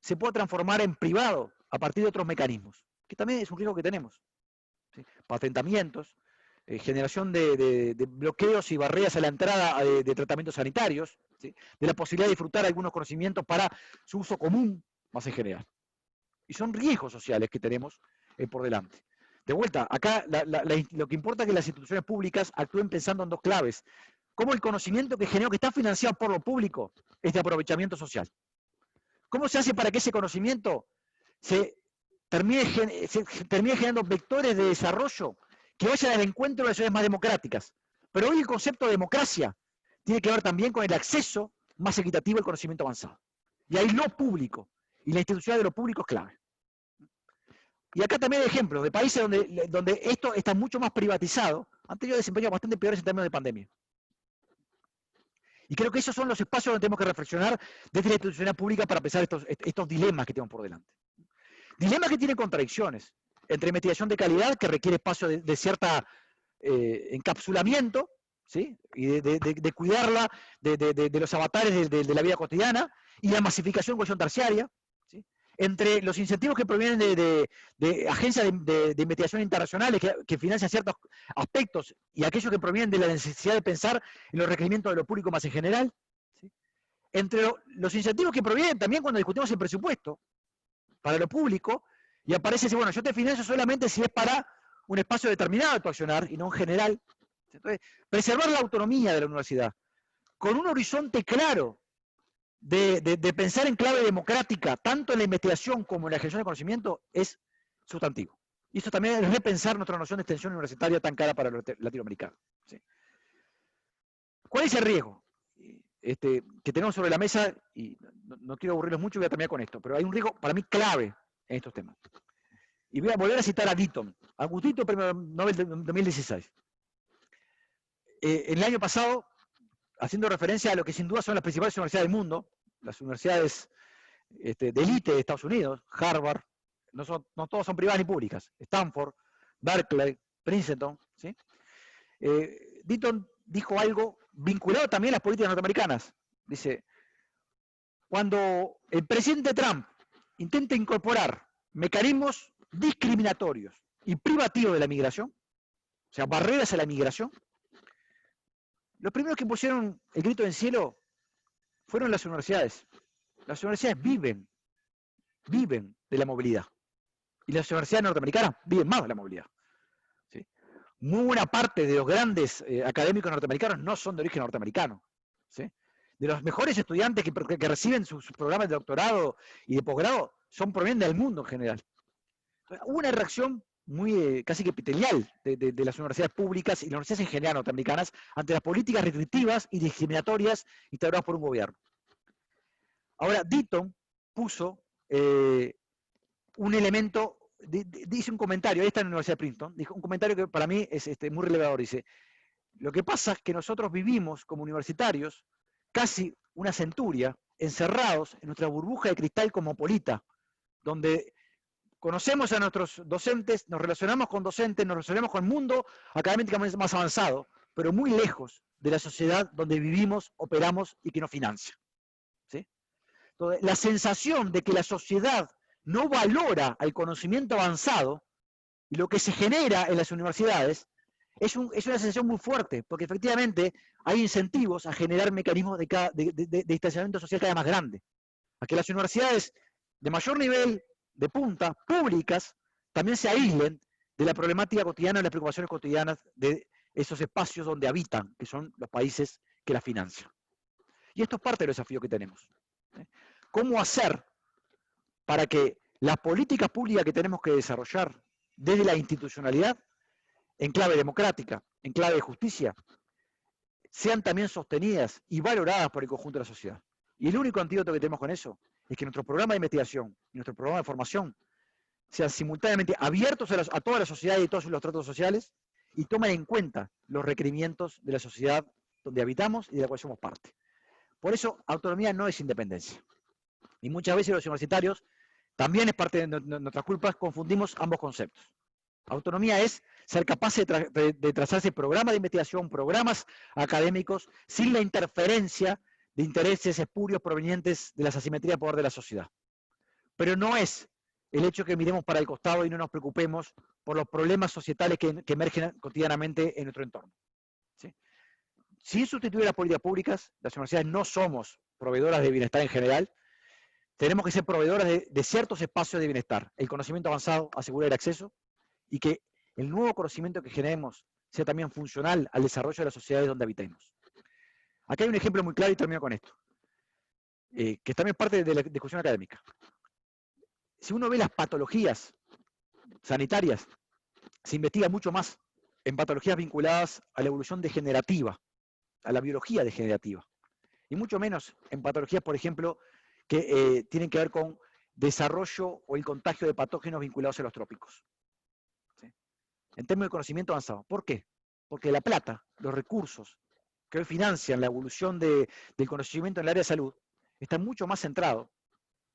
se pueda transformar en privado a partir de otros mecanismos, que también es un riesgo que tenemos. ¿Sí? Patentamientos, generación de bloqueos y barreras a la entrada de tratamientos sanitarios, ¿sí? De la posibilidad de disfrutar algunos conocimientos para su uso común, más en general. Y son riesgos sociales que tenemos por delante. De vuelta, acá lo que importa es que las instituciones públicas actúen pensando en dos claves. Cómo el conocimiento que generó, que está financiado por lo público, es de aprovechamiento social. ¿Cómo se hace para que ese conocimiento se termine generando vectores de desarrollo que vayan al encuentro de las sociedades más democráticas? Pero hoy el concepto de democracia tiene que ver también con el acceso más equitativo al conocimiento avanzado. Y ahí lo público y la institucionalidad de lo público es clave. Y acá también hay ejemplos de países donde esto está mucho más privatizado, han tenido desempeños bastante peores en términos de pandemia. Y creo que esos son los espacios donde tenemos que reflexionar desde la institucionalidad pública para pensar estos dilemas que tenemos por delante. Dilemas que tienen contradicciones entre investigación de calidad, que requiere espacio de cierta encapsulamiento, ¿sí? Y de cuidarla de los avatares de la vida cotidiana, y la masificación de cuestión terciaria, ¿sí? Entre los incentivos que provienen de agencias de investigación internacionales que financian ciertos aspectos y aquellos que provienen de la necesidad de pensar en los requerimientos de lo público más en general, ¿sí? Entre los incentivos que provienen también cuando discutimos el presupuesto para lo público, y aparece, bueno, yo te financio solamente si es para un espacio determinado de tu accionar y no en general. Entonces, preservar la autonomía de la universidad con un horizonte claro de pensar en clave democrática, tanto en la investigación como en la gestión de conocimiento, es sustantivo. Y eso también es repensar nuestra noción de extensión universitaria tan cara para los latinoamericanos. ¿Sí? ¿Cuál es el riesgo que tenemos sobre la mesa? Y no quiero aburrirlos mucho, voy a terminar con esto, pero hay un riesgo para mí clave en estos temas. Y voy a volver a citar a Deaton, Agustito, premio Nobel de 2016. El año pasado, haciendo referencia a lo que sin duda son las principales universidades del mundo, las universidades de élite de Estados Unidos, Harvard, no todas son privadas ni públicas, Stanford, Berkeley, Princeton, ¿sí? Deaton dijo algo vinculado también a las políticas norteamericanas. Dice, cuando el presidente Trump intenta incorporar mecanismos discriminatorios y privativos de la migración, o sea, barreras a la migración, los primeros que pusieron el grito en cielo fueron las universidades. Las universidades viven de la movilidad. Y las universidades norteamericanas viven más de la movilidad. ¿Sí? Muy buena parte de los grandes académicos norteamericanos no son de origen norteamericano. ¿Sí? De los mejores estudiantes que reciben sus programas de doctorado y de posgrado provienen del mundo en general. Hubo una reacción muy casi que epitelial de las universidades públicas y las universidades en general norteamericanas ante las políticas restrictivas y discriminatorias instauradas por un gobierno. Ahora, Deaton puso un elemento dice un comentario, ahí está en la Universidad de Princeton, dijo un comentario que para mí es muy revelador, dice, lo que pasa es que nosotros vivimos como universitarios casi una centuria encerrados en nuestra burbuja de cristal cosmopolita, donde conocemos a nuestros docentes, nos relacionamos con docentes, nos relacionamos con el mundo académicamente más avanzado, pero muy lejos de la sociedad donde vivimos, operamos y que nos financia. ¿Sí? Entonces, la sensación de que la sociedad no valora al conocimiento avanzado y lo que se genera en las universidades es una sensación muy fuerte, porque efectivamente hay incentivos a generar mecanismos de distanciamiento social cada vez más grande. A que las universidades de mayor nivel, de punta, públicas, también se aíslen de la problemática cotidiana, de las preocupaciones cotidianas de esos espacios donde habitan, que son los países que las financian. Y esto es parte del desafío que tenemos. ¿Cómo hacer para que las políticas públicas que tenemos que desarrollar desde la institucionalidad, en clave democrática, en clave de justicia, sean también sostenidas y valoradas por el conjunto de la sociedad? Y el único antídoto que tenemos con eso es que nuestro programa de investigación y nuestro programa de formación sean simultáneamente abiertos a toda la sociedad y todos los tratos sociales y tomen en cuenta los requerimientos de la sociedad donde habitamos y de la cual somos parte. Por eso, autonomía no es independencia. Y muchas veces los universitarios, también es parte de nuestras culpas, confundimos ambos conceptos. Autonomía es ser capaces de trazarse programas de investigación, programas académicos, sin la interferencia de intereses espurios provenientes de las asimetrías de poder de la sociedad. Pero no es el hecho que miremos para el costado y no nos preocupemos por los problemas societales que emergen cotidianamente en nuestro entorno. ¿Sí? Sin sustituir las políticas públicas, las universidades no somos proveedoras de bienestar en general, tenemos que ser proveedoras de ciertos espacios de bienestar. El conocimiento avanzado asegura el acceso y que el nuevo conocimiento que generemos sea también funcional al desarrollo de las sociedades donde habitemos. Acá hay un ejemplo muy claro y termino con esto, que también es parte de la discusión académica. Si uno ve las patologías sanitarias, se investiga mucho más en patologías vinculadas a la evolución degenerativa, a la biología degenerativa, y mucho menos en patologías, por ejemplo, que tienen que ver con desarrollo o el contagio de patógenos vinculados a los trópicos. ¿Sí? En términos de conocimiento avanzado. ¿Por qué? Porque la plata, los recursos que hoy financian la evolución del conocimiento en el área de salud, están mucho más centrados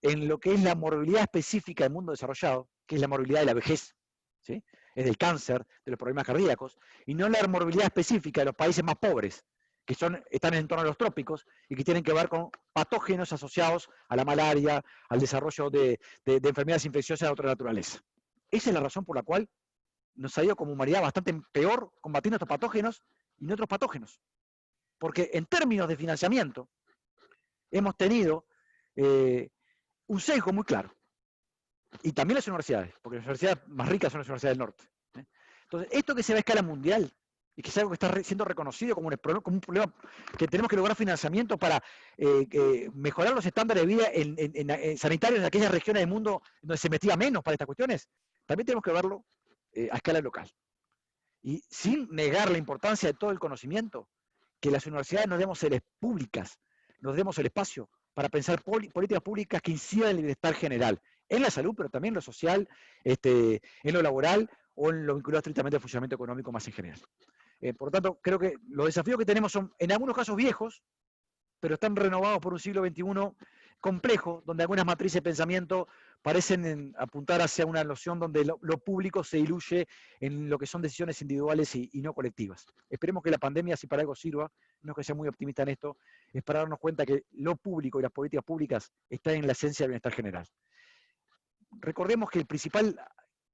en lo que es la morbilidad específica del mundo desarrollado, que es la morbilidad de la vejez, ¿sí? Es del cáncer, de los problemas cardíacos, y no la morbilidad específica de los países más pobres, que están en torno a los trópicos y que tienen que ver con patógenos asociados a la malaria, al desarrollo de enfermedades infecciosas de otra naturaleza. Esa es la razón por la cual nos ha ido como humanidad bastante peor combatiendo estos patógenos y no otros patógenos. Porque en términos de financiamiento hemos tenido un sesgo muy claro. Y también las universidades, porque las universidades más ricas son las universidades del norte. Entonces, esto que se ve a escala mundial, y que es algo que está siendo reconocido como un problema que tenemos que lograr financiamiento para mejorar los estándares de vida en sanitarios en aquellas regiones del mundo donde se investiga menos para estas cuestiones, también tenemos que verlo a escala local. Y sin negar la importancia de todo el conocimiento, que las universidades nos demos el espacio para pensar políticas públicas que incidan en el bienestar general, en la salud, pero también en lo social, en lo laboral o en lo vinculado estrictamente al funcionamiento económico más en general. Por lo tanto, creo que los desafíos que tenemos son, en algunos casos, viejos, pero están renovados por un siglo XXI complejo, donde algunas matrices de pensamiento parecen apuntar hacia una noción donde lo público se diluye en lo que son decisiones individuales y no colectivas. Esperemos que la pandemia, si para algo sirva, no es que sea muy optimista en esto, es para darnos cuenta que lo público y las políticas públicas están en la esencia del bienestar general. Recordemos que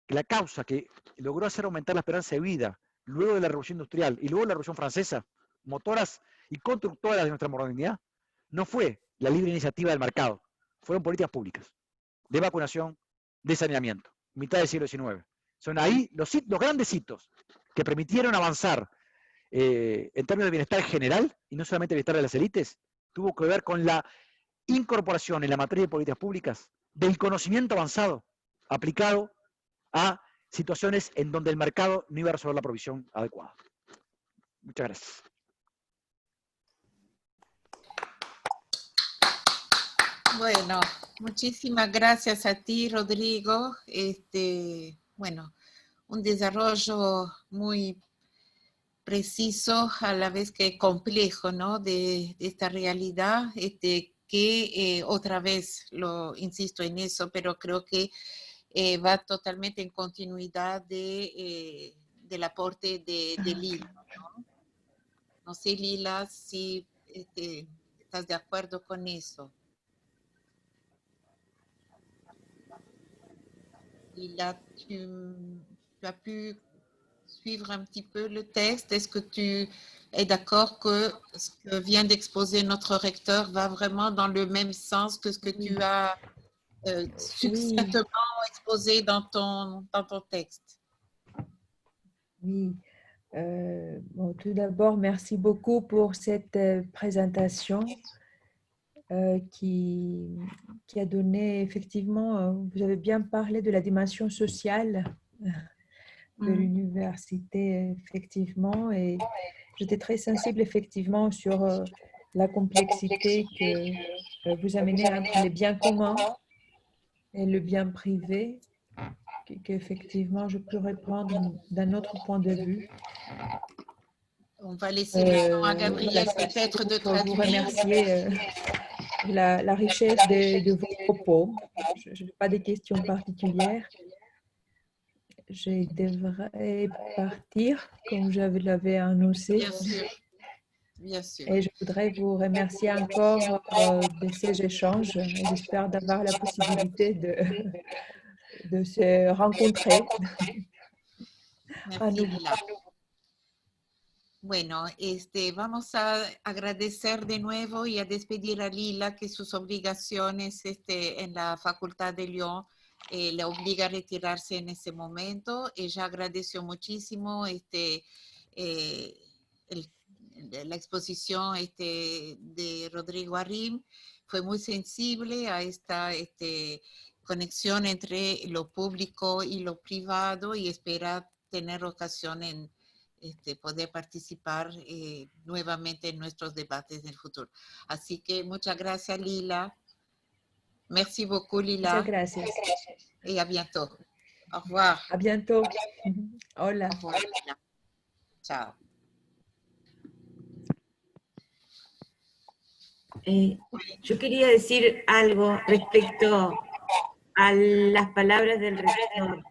la causa que logró hacer aumentar la esperanza de vida luego de la Revolución Industrial y luego de la Revolución Francesa, motoras y constructoras de nuestra modernidad, no fue la libre iniciativa del mercado, fueron políticas públicas, de vacunación, de saneamiento, mitad del siglo XIX. Son ahí los grandes hitos que permitieron avanzar en términos de bienestar general, y no solamente el bienestar de las élites, tuvo que ver con la incorporación en la materia de políticas públicas del conocimiento avanzado aplicado a situaciones en donde el mercado no iba a resolver la provisión adecuada. Muchas gracias. Bueno, muchísimas gracias a ti, Rodrigo. Bueno, un desarrollo muy preciso, a la vez que complejo, ¿no? De esta realidad, que otra vez lo insisto en eso, pero creo que va totalmente en continuidad del aporte de Lila, ¿no? No sé, Lila, si estás de acuerdo con eso. Lila, tu as pu suivre un petit peu le texte? Est-ce que tu es d'accord que ce que vient d'exposer notre recteur va vraiment dans le même sens que ce que tu as succinctement exposé dans ton texte? Oui. Bon, tout d'abord, merci beaucoup pour cette présentation qui a donné effectivement, vous avez bien parlé de la dimension sociale de l'université, effectivement, et j'étais très sensible effectivement sur la complexité que vous amenez entre les biens communs et le bien privé, qu'effectivement je pourrais prendre d'un autre point de vue. On va laisser le temps à Gabriel Voilà, peut-être de pour vous traduire. remercier la richesse de vos propos. Je n'ai pas de questions particulières. Je devrais partir, comme je l'avais annoncé. Bien sûr, bien sûr. Et je voudrais vous remercier encore de ces échanges. J'espère d'avoir la possibilité de se rencontrer à Merci, nouveau. Lila. Bueno, vamos a agradecer de nuevo y a despedir a Lila que sus obligaciones en la Facultad de Lyon le obliga a retirarse en ese momento. Ella agradeció muchísimo la exposición de Rodrigo Arrim. Fue muy sensible a esta conexión entre lo público y lo privado y espera tener ocasión en poder participar nuevamente en nuestros debates en el futuro. Así que muchas gracias, Lila. Merci beaucoup, Lila. Muchas gracias. Et à bientôt. Au revoir. À bientôt. Hola. Au revoir, Lila. Chao. Yo quería decir algo respecto a las palabras del rector.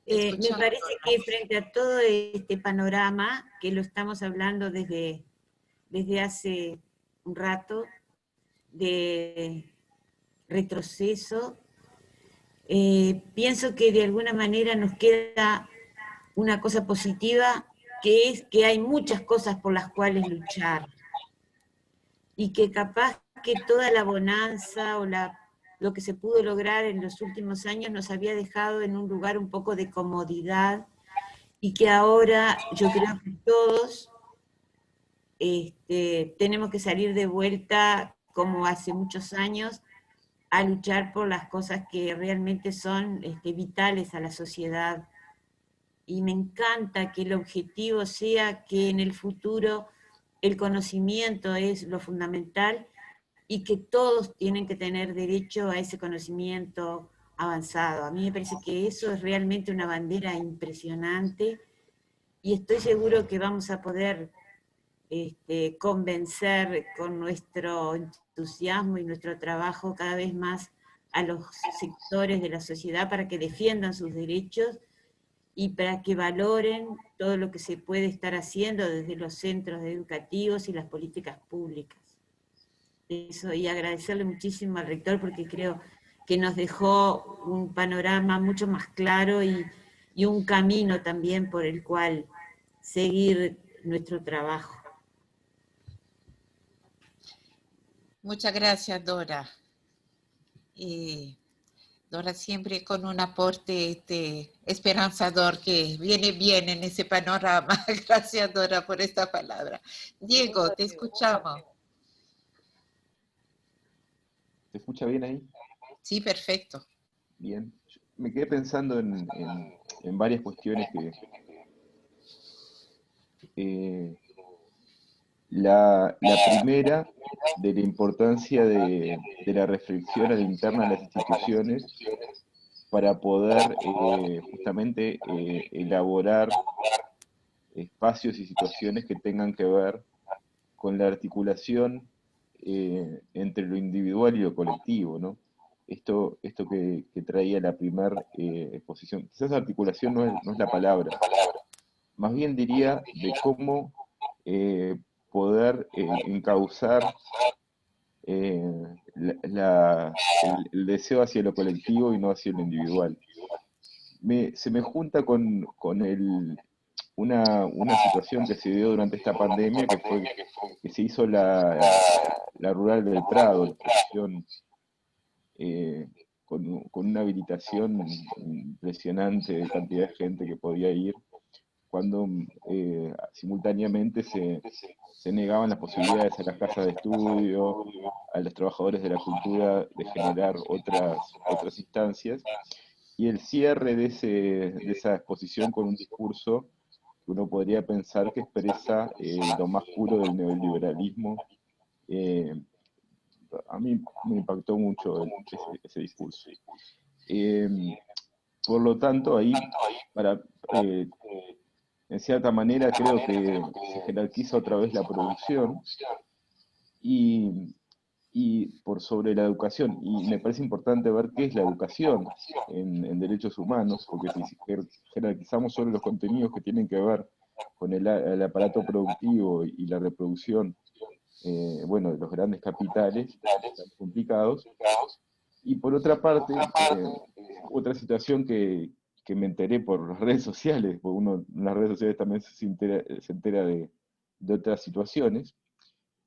Me parece que frente a todo este panorama, que lo estamos hablando desde hace un rato, de retroceso, pienso que de alguna manera nos queda una cosa positiva, que es que hay muchas cosas por las cuales luchar, y que capaz que toda la bonanza o lo que se pudo lograr en los últimos años nos había dejado en un lugar un poco de comodidad, y que ahora yo creo que todos tenemos que salir de vuelta, como hace muchos años, a luchar por las cosas que realmente son vitales a la sociedad. Y me encanta que el objetivo sea que en el futuro el conocimiento es lo fundamental y que todos tienen que tener derecho a ese conocimiento avanzado. A mí me parece que eso es realmente una bandera impresionante, y estoy seguro que vamos a poder convencer con nuestro entusiasmo y nuestro trabajo cada vez más a los sectores de la sociedad para que defiendan sus derechos y para que valoren todo lo que se puede estar haciendo desde los centros educativos y las políticas públicas. Eso, y agradecerle muchísimo al rector, porque creo que nos dejó un panorama mucho más claro y un camino también por el cual seguir nuestro trabajo. Muchas gracias, Dora. Dora siempre con un aporte esperanzador que viene bien en ese panorama. Gracias, Dora, por esta palabra. Diego, te escuchamos. ¿Se escucha bien ahí? Sí, perfecto. Bien. Me quedé pensando en varias cuestiones La primera, de la importancia de la reflexión a la interna de las instituciones para poder justamente elaborar espacios y situaciones que tengan que ver con la articulación entre lo individual y lo colectivo, ¿no? Esto que traía la primera exposición. Quizás articulación no es la palabra, más bien diría de cómo poder encauzar el deseo hacia lo colectivo y no hacia lo individual. Se me junta con una situación que se dio durante esta pandemia, que fue que se hizo la Rural del Prado, la exposición con una habilitación impresionante de cantidad de gente que podía ir, cuando simultáneamente se negaban las posibilidades a las casas de estudio, a los trabajadores de la cultura de generar otras instancias, y el cierre de esa exposición con un discurso que uno podría pensar que expresa lo más puro del neoliberalismo. A mí me impactó mucho ese discurso. Por lo tanto, ahí, en cierta manera, creo que se jerarquiza otra vez la producción y por sobre la educación. Y me parece importante ver qué es la educación en derechos humanos, porque si jerarquizamos solo los contenidos que tienen que ver con el aparato productivo y la reproducción, bueno, de los grandes capitales, tan complicados. Y por otra parte, otra situación que me enteré por las redes sociales, porque uno en las redes sociales también se entera de otras situaciones,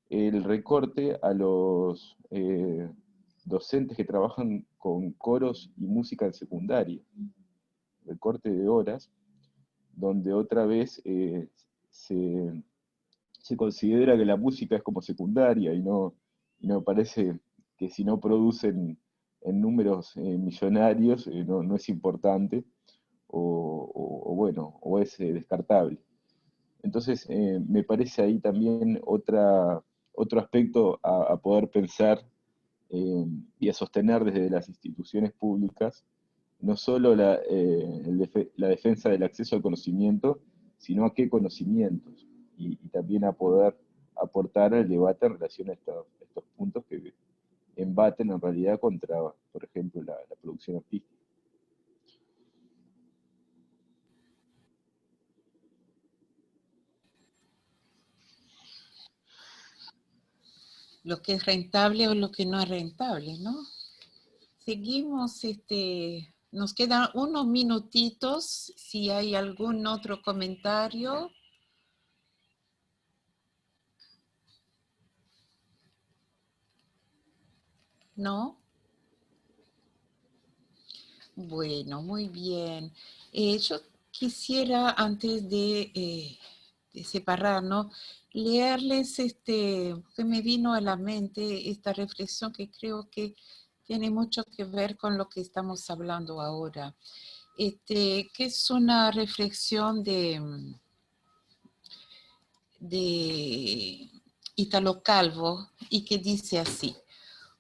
el recorte a los docentes que trabajan con coros y música en secundaria, recorte de horas, donde otra vez se considera que la música es como secundaria y no me parece que si no producen en números millonarios no es importante o es descartable. Entonces me parece ahí también otro aspecto a poder pensar y a sostener desde las instituciones públicas, no solo la defensa del acceso al conocimiento, sino a qué conocimientos, y también a poder aportar al debate en relación a estos puntos que embaten en realidad contra, por ejemplo, la producción artística. Lo que es rentable o lo que no es rentable, ¿no? Seguimos, nos quedan unos minutitos, si hay algún otro comentario. ¿No? Bueno, muy bien. Yo quisiera, antes de separarnos, leerles que me vino a la mente esta reflexión que creo que tiene mucho que ver con lo que estamos hablando ahora. Que es una reflexión de Italo Calvo y que dice así: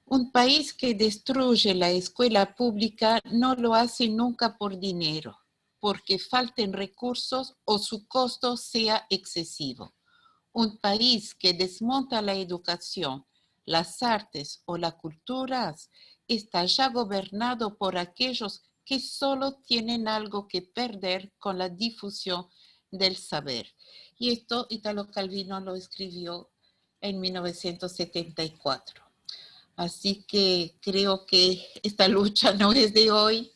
un país que destruye la escuela pública no lo hace nunca por dinero, porque falten recursos o su costo sea excesivo. Un país que desmonta la educación, las artes o las culturas está ya gobernado por aquellos que solo tienen algo que perder con la difusión del saber. Y esto Italo Calvino lo escribió en 1974. Así que creo que esta lucha no es de hoy,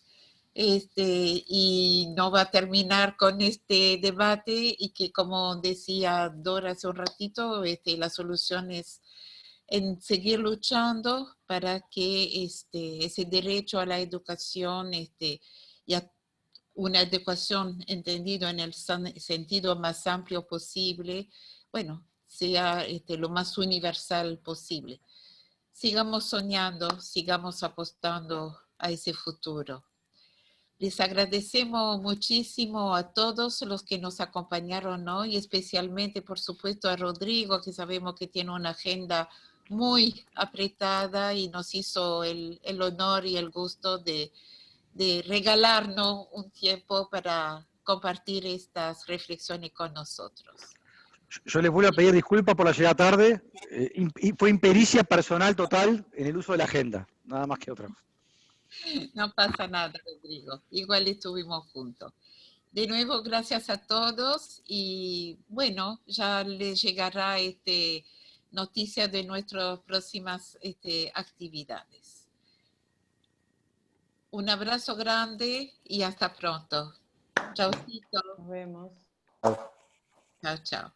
y no va a terminar con este debate, y que, como decía Dora hace un ratito, la solución es en seguir luchando para que ese derecho a la educación y a una educación entendido en el sentido más amplio posible, bueno, sea lo más universal posible. Sigamos soñando, sigamos apostando a ese futuro. Les agradecemos muchísimo a todos los que nos acompañaron hoy, especialmente, por supuesto, a Rodrigo, que sabemos que tiene una agenda muy apretada y nos hizo el honor y el gusto de regalarnos un tiempo para compartir estas reflexiones con nosotros. Yo les vuelvo a pedir disculpas por la llegada tarde. Y fue impericia personal total en el uso de la agenda, nada más que otra cosa. No pasa nada, Rodrigo. Igual estuvimos juntos. De nuevo, gracias a todos y bueno, ya les llegará noticia de nuestras próximas actividades. Un abrazo grande y hasta pronto. Chaucito. Nos vemos. Chao, chao.